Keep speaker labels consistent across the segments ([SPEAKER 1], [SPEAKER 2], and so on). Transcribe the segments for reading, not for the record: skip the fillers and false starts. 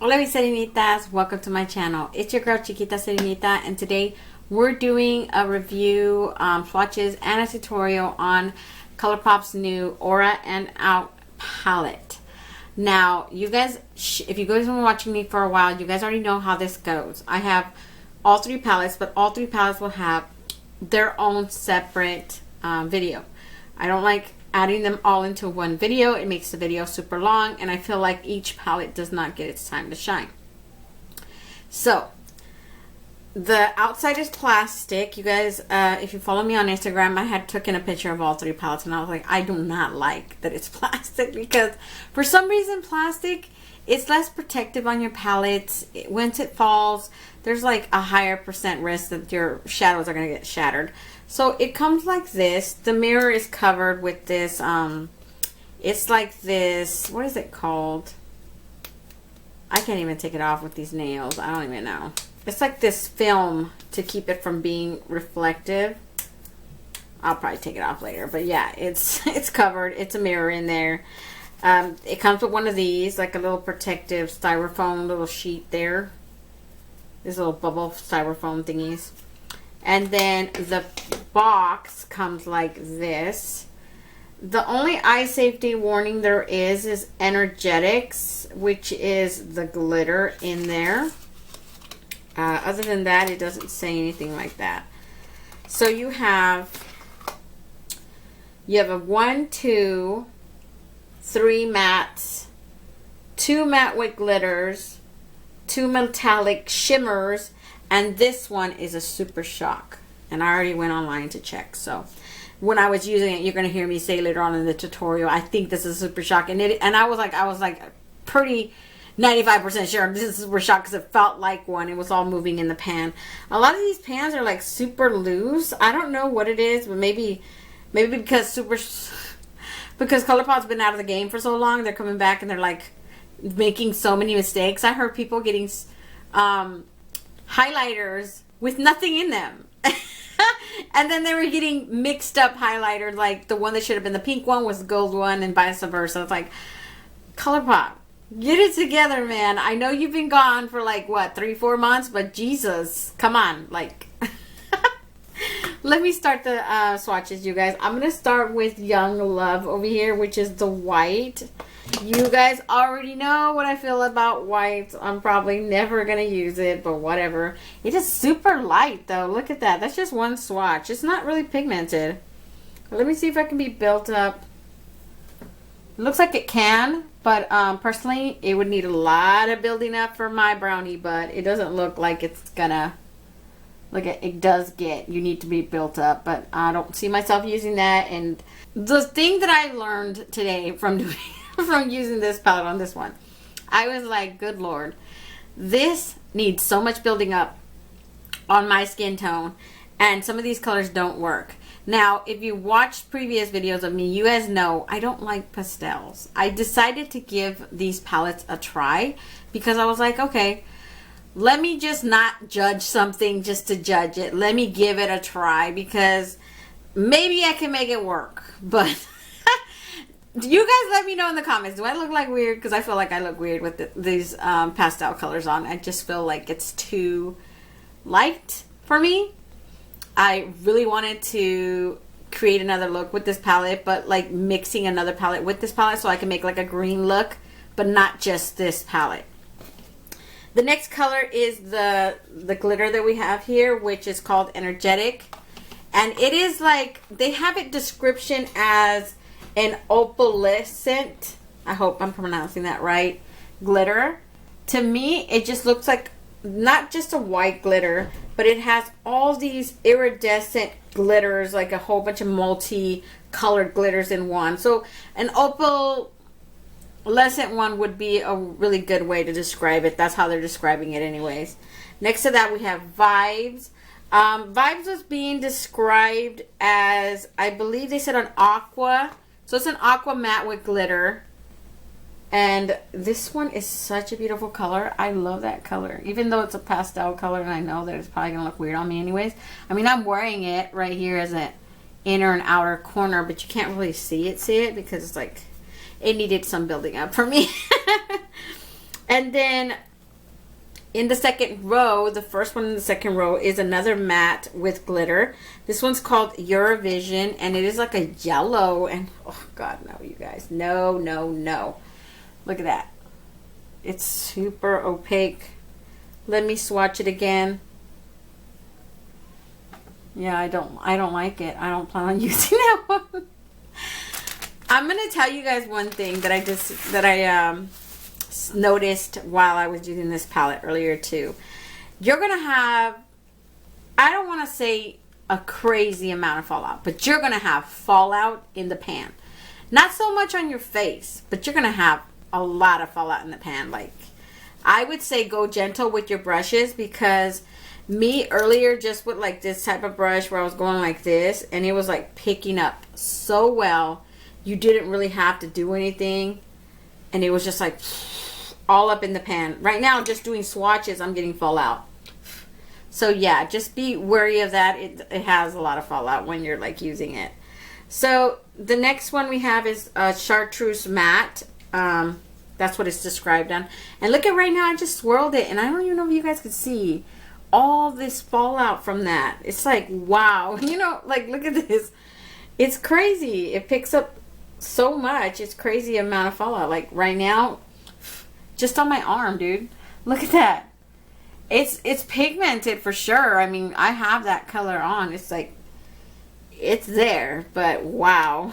[SPEAKER 1] Hola mis serenitas, welcome to my channel. It's your girl Chiquita Serenita, and today we're doing a review, swatches, and a tutorial on Colourpop's new Aura and Out palette. Now, you guys, if you guys have been watching me for a while, you guys already know how this goes. I have all three palettes, but all three palettes will have their own separate video. I don't like adding them all into one video. It makes the video super long, and I feel like each palette does not get its time to shine. So the outside is plastic. You guys, if you follow me on Instagram, I had taken a picture of all three palettes, and I was like, I do not like that it's plastic, because for some reason plastic is less protective on your palettes. Once it falls, there's like a higher % risk that your shadows are going to get shattered. So it comes like this. The mirror is covered with this, it's like this, what is it called? I can't even take it off with these nails. I don't even know. It's like this film to keep it from being reflective. I'll probably take it off later, but yeah, it's covered. It's a mirror in there. It comes with one of these, like a little protective styrofoam little sheet there. These little bubble styrofoam thingies. And then the box comes like this. The only eye safety warning there is energetics, which is the glitter in there. Other than that, it doesn't say anything like that. So you have a 1, 2, 3 mattes, 2 matte with glitters, 2 metallic shimmers, and this one is a super shock. And I already went online to check. So when I was using it, you're going to hear me say later on in the tutorial, I think this is a super shock. And I was like pretty 95% sure this is a super shock, because it felt like one. It was all moving in the pan. A lot of these pans are like super loose. I don't know what it is, but maybe because Colourpop's been out of the game for so long, they're coming back and they're like making so many mistakes. I heard people getting highlighters with nothing in them. And then they were getting mixed up highlighters, like the one that should have been the pink one was the gold one, and vice versa. It's like, Colourpop, get it together, man. I know you've been gone for like, what, 3-4 months, but Jesus, come on. Like, let me start the swatches, you guys. I'm going to start with Young Love over here, which is the white. You guys already know what I feel about white. I'm probably never going to use it, but whatever. It is super light, though. Look at that. That's just one swatch. It's not really pigmented. Let me see if I can be built up. It looks like it can, but personally, it would need a lot of building up for my brownie, but it doesn't look like it's gonna. Look, it does get, you need to be built up, but I don't see myself using that. And the thing that I learned today from doing from using this palette on this one, I was like, good Lord, this needs so much building up on my skin tone, and some of these colors don't work. Now, if you watched previous videos of me, you guys know I don't like pastels. I decided to give these palettes a try because I was like, okay, let me just not judge something just to judge it. Let me give it a try, because maybe I can make it work. But you guys let me know in the comments. Do I look like weird? Because I feel like I look weird with these pastel colors on. I just feel like it's too light for me. I really wanted to create another look with this palette, but like mixing another palette with this palette so I can make like a green look, but not just this palette. The next color is the glitter that we have here, which is called Energetic. And it is like, they have it description as an opalescent, I hope I'm pronouncing that right, glitter. To me, it just looks like not just a white glitter, but it has all these iridescent glitters, like a whole bunch of multi-colored glitters in one. So an opalescent one would be a really good way to describe it. That's how they're describing it anyways. Next to that, we have Vibes. Vibes was being described as, I believe they said, an aqua. So it's an aqua matte with glitter. And this one is such a beautiful color. I love that color. Even though it's a pastel color, and I know that it's probably going to look weird on me anyways. I mean, I'm wearing it right here as an inner and outer corner, but you can't really see it because it's like, it needed some building up for me. And then In the second row, the first one in the second row is another matte with glitter. This one's called Eurovision, and it is like a yellow. And oh God, no, you guys, no, no, no. Look at that. It's super opaque. Let me swatch it again. Yeah, I don't like it. I don't plan on using that one. I'm gonna tell you guys one thing that I noticed while I was using this palette earlier too. You're gonna have, I don't want to say a crazy amount of fallout, but you're gonna have fallout in the pan. Not so much on your face, but you're gonna have a lot of fallout in the pan. Like, I would say go gentle with your brushes, because me earlier just with like this type of brush where I was going like this and it was like picking up so well, you didn't really have to do anything, and it was just like all up in the pan. Right now, just doing swatches, I'm getting fallout. So yeah, just be wary of that. It has a lot of fallout when you're like using it. So the next one we have is Chartreuse Matte. That's what it's described on. And look at right now, I just swirled it, and I don't even know if you guys could see all this fallout from that. It's like, wow. You know, like, look at this. It's crazy. It picks up so much. It's crazy amount of fallout. Like right now, just on my arm, dude. Look at that. It's pigmented for sure. I mean, I have that color on. It's like, it's there, but wow.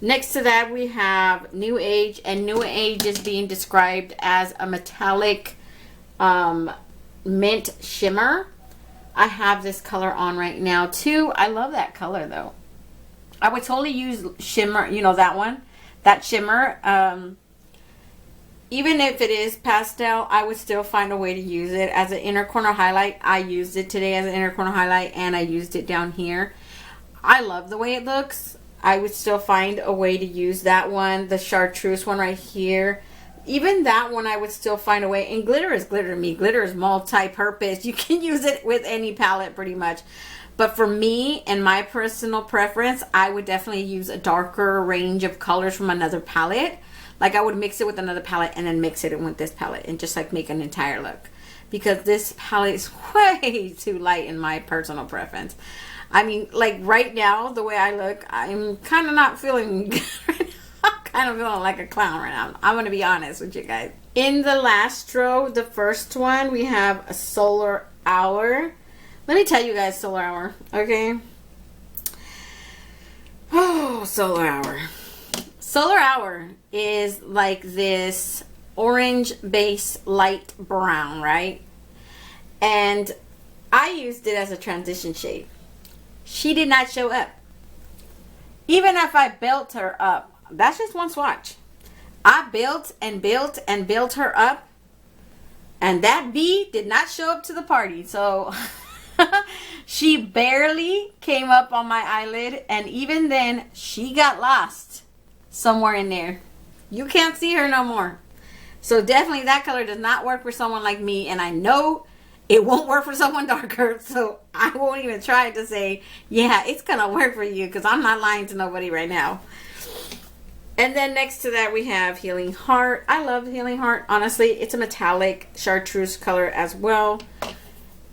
[SPEAKER 1] Next to that, we have New Age, and New Age is being described as a metallic mint shimmer. I have this color on right now too. I love that color though. I would totally use shimmer, you know, that one, that shimmer. Even if it is pastel, I would still find a way to use it as an inner corner highlight. I used it today as an inner corner highlight, and I used it down here. I love the way it looks. I would still find a way to use that one, the chartreuse one right here. Even that one, I would still find a way. And glitter is glitter to me. Glitter is multi-purpose. You can use it with any palette pretty much. But for me and my personal preference, I would definitely use a darker range of colors from another palette. Like I would mix it with another palette and then mix it with this palette and just like make an entire look. Because this palette is way too light in my personal preference. I mean, like right now, the way I look, I'm kind of not feeling good right now. I'm kind of feeling like a clown right now. I'm going to be honest with you guys. In the last row, the first one, we have a Solar Hour. Let me tell you guys Solar Hour, okay? Oh, Solar Hour. Solar Hour is like this orange base light brown, right? And I used it as a transition shade. She did not show up. Even if I built her up, that's just one swatch. I built and built and built her up, and that bee did not show up to the party. So she barely came up on my eyelid, and even then she got lost somewhere in there. You can't see her no more. So definitely that color does not work for someone like me, and I know it won't work for someone darker, so I won't even try to say, yeah, it's gonna work for you, because I'm not lying to nobody right now. And then next to that we have Healing Heart. I love Healing Heart. Honestly, it's a metallic chartreuse color as well.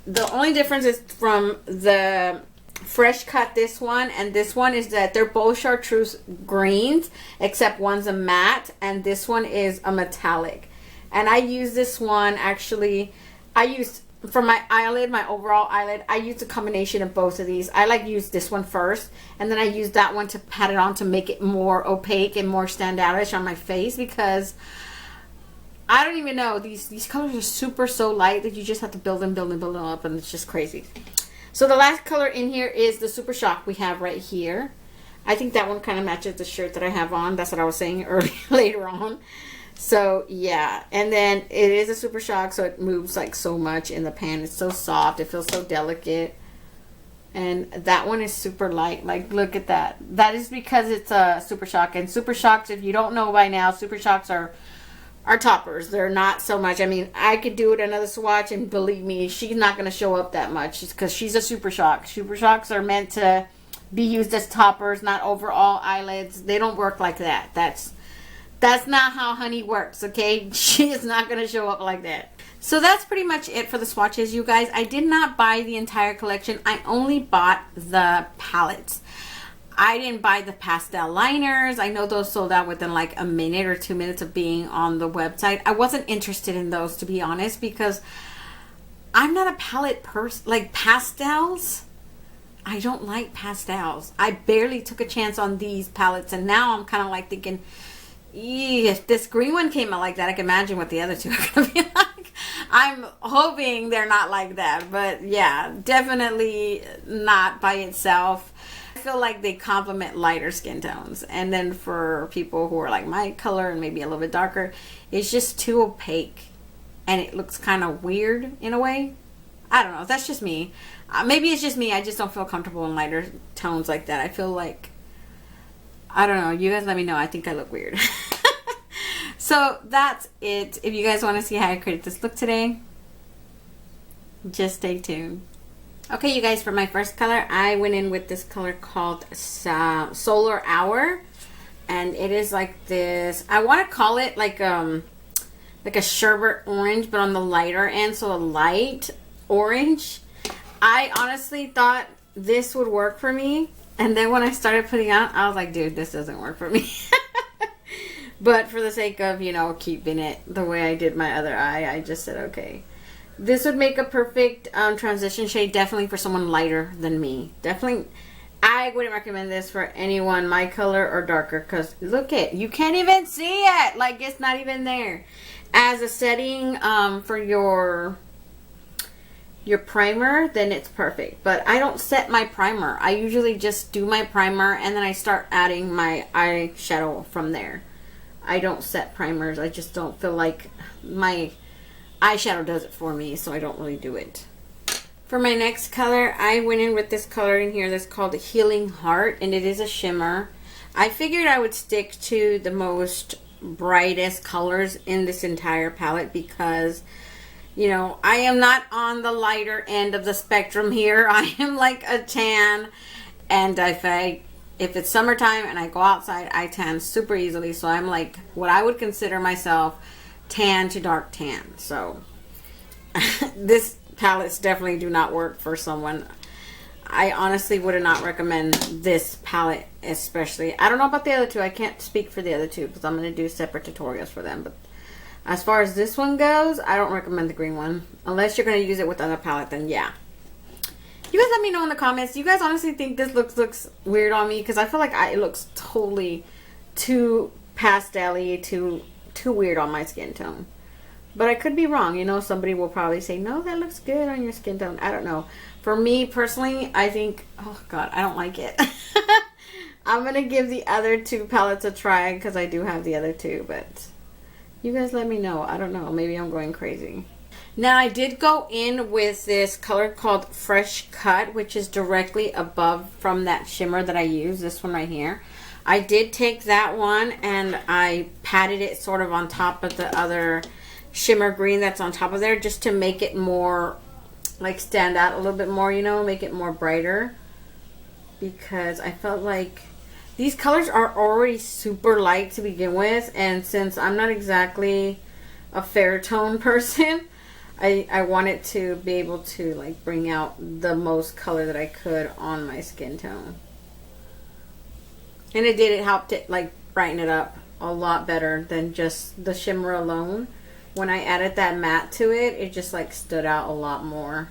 [SPEAKER 1] The only difference is from the fresh cut, this one and this one, is that they're both chartreuse greens, except one's a matte and this one is a metallic. And I use this one, actually, I used, for my eyelid, my overall eyelid, I used a combination of both of these. I like use this one first, and then I use that one to pat it on to make it more opaque and more standoutish on my face, because I don't even know, these colors are super so light that you just have to build them up, and it's just crazy. So the last color in here is the Super Shock we have right here. I think that one kind of matches the shirt that I have on. That's what I was saying earlier, later on. So yeah, and then it is a Super Shock, so it moves like so much in the pan. It's so soft, it feels so delicate. And that one is super light. Like, look at that. That is because it's a Super Shock. And Super Shocks, if you don't know by now, Super Shocks are toppers. They're not so much. I mean, I could do it another swatch, and believe me, she's not going to show up that much because she's a Super Shock. Super Shocks are meant to be used as toppers, not overall eyelids. They don't work like that. That's not how honey works, okay? She is not going to show up like that. So that's pretty much it for the swatches, you guys. I did not buy the entire collection. I only bought the palettes. I didn't buy the pastel liners. I know those sold out within like a minute or 2 minutes of being on the website. I wasn't interested in those, to be honest, because I'm not a palette person. Like pastels, I don't like pastels. I barely took a chance on these palettes, and now I'm kind of like thinking, if this green one came out like that, I can imagine what the other two are going to be like. I'm hoping they're not like that, but yeah, definitely not by itself. I feel like they complement lighter skin tones, and then for people who are like my color and maybe a little bit darker, it's just too opaque and it looks kind of weird in a way. I don't know, that's just me. Maybe it's just me. I just don't feel comfortable in lighter tones like that. I feel like, I don't know, you guys let me know. I think I look weird. So that's it. If you guys want to see how I created this look today, just stay tuned. Okay, you guys, for my first color, I went in with this color called Solar Hour. And it is like this, I want to call it like a sherbet orange, but on the lighter end, so a light orange. I honestly thought this would work for me. And then when I started putting out, I was like, dude, this doesn't work for me. But for the sake of, you know, keeping it the way I did my other eye, I just said, okay. This would make a perfect transition shade, definitely for someone lighter than me. Definitely, I wouldn't recommend this for anyone my color or darker, because look it, you can't even see it. Like, it's not even there. As a setting for your primer, then it's perfect. But I don't set my primer. I usually just do my primer and then I start adding my eyeshadow from there. I don't set primers. I just don't feel like my eyeshadow does it for me, so I don't really do it. For my next color, I went in with this color in here that's called Healing Heart, and it is a shimmer. I figured I would stick to the most brightest colors in this entire palette because, you know, I am not on the lighter end of the spectrum here. I am like a tan, and if it's summertime and I go outside, I tan super easily. So I'm like what I would consider myself tan to dark tan. So this palettes definitely do not work for someone. I honestly would not recommend this palette especially. I don't know about the other two. I can't speak for the other two because I'm going to do separate tutorials for them. But as far as this one goes, I don't recommend the green one. Unless you're going to use it with another palette, then yeah. You guys let me know in the comments. Do you guys honestly think this looks weird on me? Because I feel like it looks totally too pastel-y, too weird on my skin tone. But I could be wrong. You know, somebody will probably say, no, that looks good on your skin tone. I don't know. For me, personally, I think, oh, God, I don't like it. I'm going to give the other two palettes a try because I do have the other two. But you guys let me know. I don't know. Maybe I'm going crazy. Now, I did go in with this color called Fresh Cut, which is directly above from that shimmer that I use, this one right here. I did take that one and I patted it sort of on top of the other shimmer green that's on top of there, just to make it more, like, stand out a little bit more, you know, make it more brighter. Because I felt like these colors are already super light to begin with, and since I'm not exactly a fair tone person, I wanted to be able to like bring out the most color that I could on my skin tone. And it did. It helped it like brighten it up a lot better than just the shimmer alone. When I added that matte to it, it just like stood out a lot more.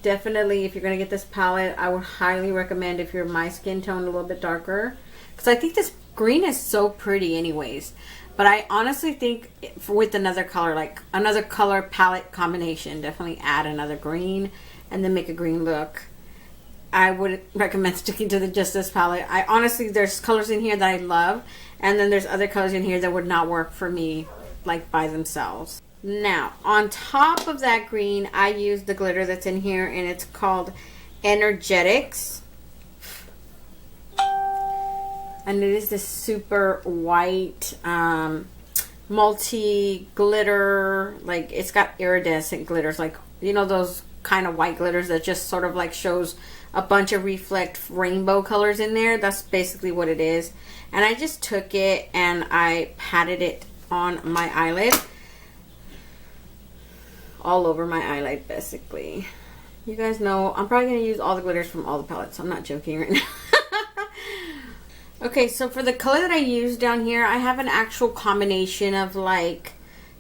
[SPEAKER 1] Definitely, if you're going to get this palette, I would highly recommend if you're my skin tone a little bit darker. Because I think this green is so pretty anyways. But I honestly think with another color, like another color palette combination, definitely add another green and then make a green look. I would recommend sticking to just this palette. I honestly, there's colors in here that I love, and then there's other colors in here that would not work for me like by themselves. Now, on top of that green, I used the glitter that's in here, and it's called Energetics. And it is this super white, multi glitter, like it's got iridescent glitters, like, you know, those kind of white glitters that just sort of like shows a bunch of reflect rainbow colors in there. That's basically what it is. And I just took it and I patted it on my eyelid. all over my eyelid basically. You guys know I'm probably going to use all the glitters from all the palettes. I'm not joking right now. Okay, so for the color that I use down here, I have an actual combination of like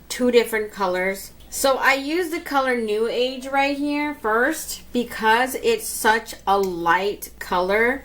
[SPEAKER 1] 2 different colors. So I use the color New Age right here first because it's such a light color.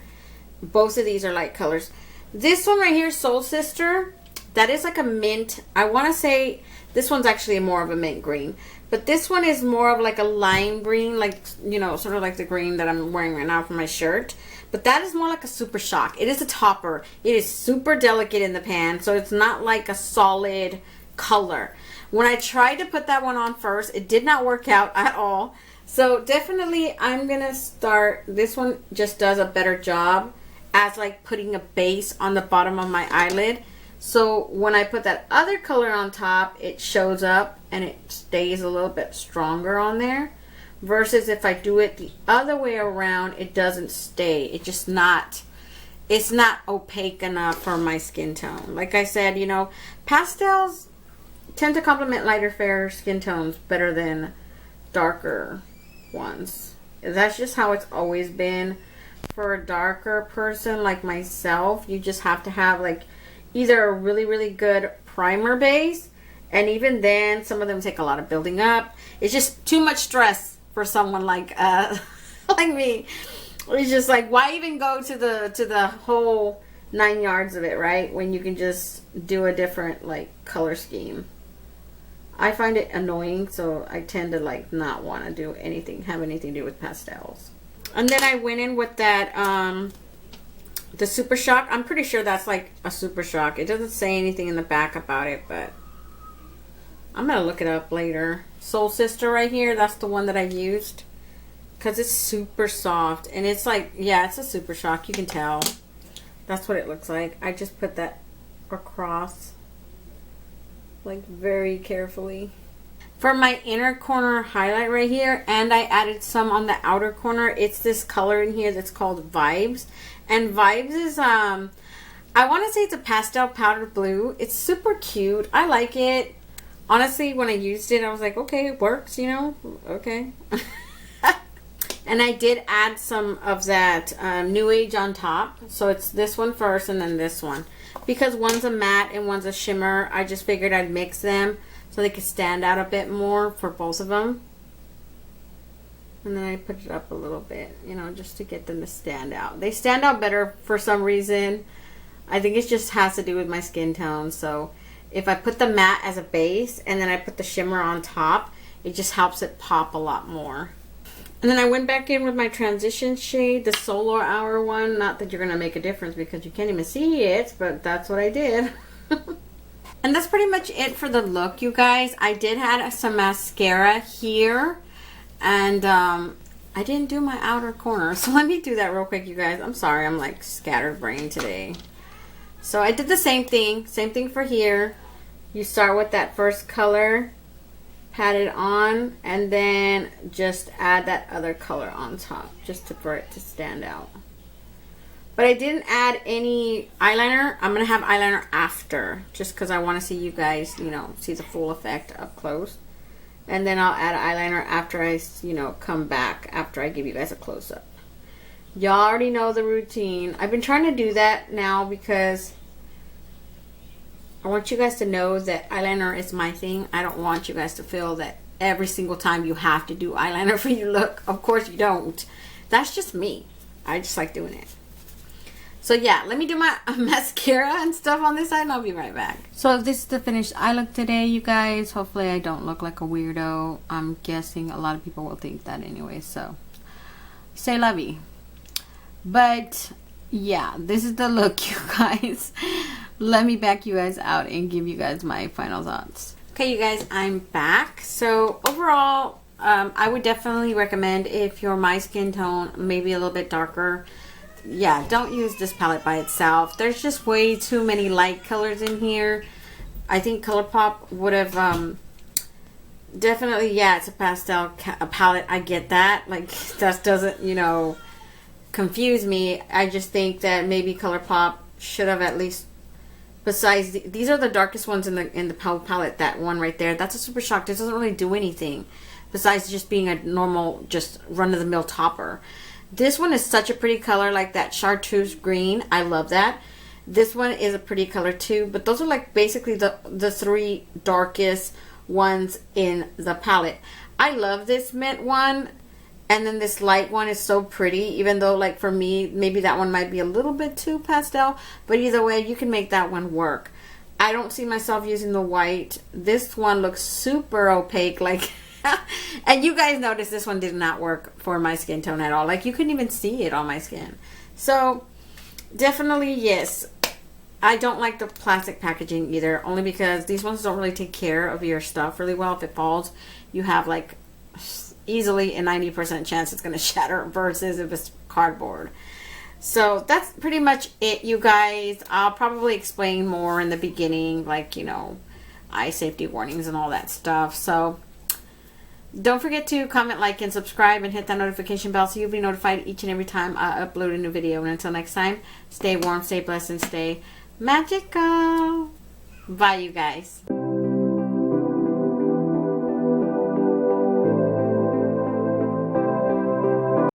[SPEAKER 1] Both of these are light colors. This one right here, Soul Sister, that is like a mint. I want to say this one's actually more of a mint green. But this one is more of like a lime green, like, you know, sort of like the green that I'm wearing right now for my shirt. But that is more like a Super Shock. It is a topper. It is super delicate in the pan, so it's not like a solid color. When I tried to put that one on first, it did not work out at all. So definitely I'm going to start, this one just does a better job as like putting a base on the bottom of my eyelid. So when I put that other color on top, it shows up and it stays a little bit stronger on there. Versus if I do it the other way around, it doesn't stay. It's just not, it's not opaque enough for my skin tone. Like I said, you know, pastels tend to complement lighter, fair skin tones better than darker ones. That's just how it's always been. For a darker person like myself, you just have to have like either a really, really good primer base, and even then, some of them take a lot of building up. It's just too much stress for someone like like me. It's just like, why even go to the whole 9 yards of it, right? When you can just do a different like color scheme. I find it annoying, so I tend to like not want to do anything, have anything to do with pastels. And then I went in with that the Super Shock. I'm pretty sure that's like a Super Shock. It doesn't say anything in the back about it, but I'm gonna look it up later. Soul Sister right here, that's the one that I used because it's super soft, and it's like, yeah, it's a Super Shock. You can tell. That's what it looks like. I just put that across like very carefully. For my inner corner highlight right here, and I added some on the outer corner, it's this color in here that's called Vibes. And Vibes is, I want to say it's a pastel powder blue. It's super cute. I like it. Honestly, when I used it, I was like, okay, it works, you know, okay. And I did add some of that New Age on top. So it's this one first and then this one. Because one's a matte and one's a shimmer, I just figured I'd mix them so they could stand out a bit more for both of them. And then I put it up a little bit, you know, just to get them to stand out. They stand out better for some reason. I think it just has to do with my skin tone. So if I put the matte as a base and then I put the shimmer on top, it just helps it pop a lot more. And then I went back in with my transition shade, the Solar Hour one. Not that you're going to make a difference because you can't even see it, but that's what I did. And that's pretty much it for the look, you guys. I did add some mascara here. And I didn't do my outer corner. So let me do that real quick, you guys. I'm sorry, I'm like scattered brain today. So I did the same thing. Same thing for here. You start with that first color, pat it on, and then just add that other color on top, just for it to stand out. But I didn't add any eyeliner. I'm going to have eyeliner after, just because I want to see you guys, you know, see the full effect up close. And then I'll add eyeliner after I, you know, come back, after I give you guys a close-up. Y'all already know the routine. I've been trying to do that now because I want you guys to know that eyeliner is my thing. I don't want you guys to feel that every single time you have to do eyeliner for your look. Of course you don't. That's just me. I just like doing it. So yeah, let me do my mascara and stuff on this side and I'll be right back. So this is the finished eye look today, you guys. Hopefully I don't look like a weirdo. I'm guessing a lot of people will think that anyway, so say lovey. But yeah, this is the look, you guys. Let me back you guys out and give you guys my final thoughts. Okay, you guys, I'm back. So overall, I would definitely recommend, if you're my skin tone, maybe a little bit darker, yeah, don't use this palette by itself. There's just way too many light colors in here. I think Colourpop would have definitely, yeah, it's a pastel palette. I get that. Like, that doesn't, you know, confuse me. I just think that maybe Colourpop should have at least, besides these are the darkest ones in the palette. That one right there, that's a Super Shock. This doesn't really do anything. besides just being a normal, just run-of-the-mill topper. This one is such a pretty color, like that chartreuse green. I love that. This one is a pretty color too, but those are like basically the three darkest ones in the palette. I love this mint one, and then this light one is so pretty, even though like for me, maybe that one might be a little bit too pastel, but either way, you can make that one work. I don't see myself using the white. This one looks super opaque, like and you guys notice this one did not work for my skin tone at all. Like you couldn't even see it on my skin. So definitely yes. I don't like the plastic packaging either, only because these ones don't really take care of your stuff really well. If it falls, you have like easily a 90% chance it's going to shatter versus if it's cardboard. So that's pretty much it, you guys. I'll probably explain more in the beginning, like, you know, eye safety warnings and all that stuff. So don't forget to comment, like, and subscribe, and hit that notification bell so you'll be notified each and every time I upload a new video. And until next time, stay warm, stay blessed, and stay magical. Bye, you guys.